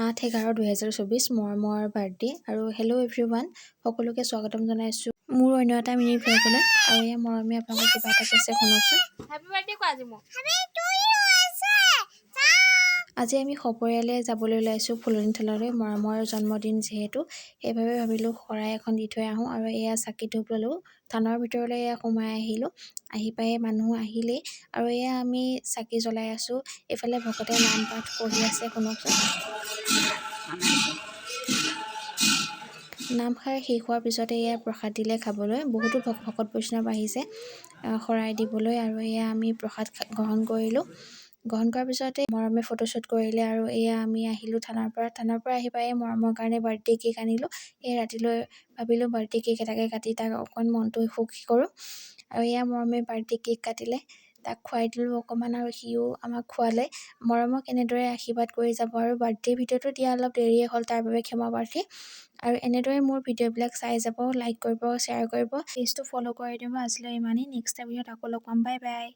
8/11/2024 মৰমৰ বাৰ্থডে আৰু hello' everyone সকলোকে স্বাগতম জনাইছোঁ মোৰ অন্য এটা মিনি ভ্লগলৈ আৰু এই মৰমে আপোনালোকক কিবা এটা কৈছে শুনকচোন। হেপী বাৰ্থডে কোৱা আজি মোক। আজি আমি সপৰিয়ালে যাবলৈ ওলাইছোঁ ফুলনি থানলৈ মৰমৰ জন্মদিন যিহেতু সেইবাবে ভাবিলোঁ শৰাই এখন দি থৈ আহোঁ আৰু এয়া চাকি ধূপ ল'লোঁ থানৰ ভিতৰলৈ এয়া সোমাই আহিলোঁ আহি পাই মানুহ আহিলেই আৰু এয়া আমি চাকি জ্বলাই আছোঁ এইফালে ভকতে নাম পাঠ পঢ়ি আছে শুনকচোন। নামষাৰ শেষ হোৱাৰ পিছতে এয়া প্ৰসাদ দিলে খাবলৈ বহুতো ভকত বৈষ্ণৱ আহিছে শৰাই দিবলৈ আৰু এয়া আমি প্ৰসাদ গ্ৰহণ কৰিলোঁ। গ্ৰহণ কৰাৰ পিছতে মৰমে ফটোশ্বুট কৰিলে আৰু এয়া আমি আহিলোঁ থানাৰ পৰা আহি পাই মৰমৰ কাৰণে বাৰ্থডে কেক আনিলোঁ এই ৰাতিলৈ ভাবিলোঁ বাৰ্থডে কেক এটাকে কাটি তাক অকণ মনটো সুখী কৰোঁ আৰু এয়া মৰমে বাৰ্থডে কেক কাটিলে তাক খুৱাই দিলোঁ অকণমান আৰু সিও আমাক খুৱালে মৰমক এনেদৰে আশীৰ্বাদ কৰি যাব আৰু বাৰ্থডে ভিডিঅ'টো দিয়া অলপ দেৰিয়ে হ'ল তাৰ বাবে ক্ষমা প্ৰাৰ্থী আৰু এনেদৰে মোৰ ভিডিঅ'বিলাক চাই যাব লাইক কৰিব শ্বেয়াৰ কৰিব পেজটো ফ'ল' কৰি দিব আজিলৈ ইমানেই নেক্সট ভিডিঅ'ত আকৌ লগ পাম বাই বাই।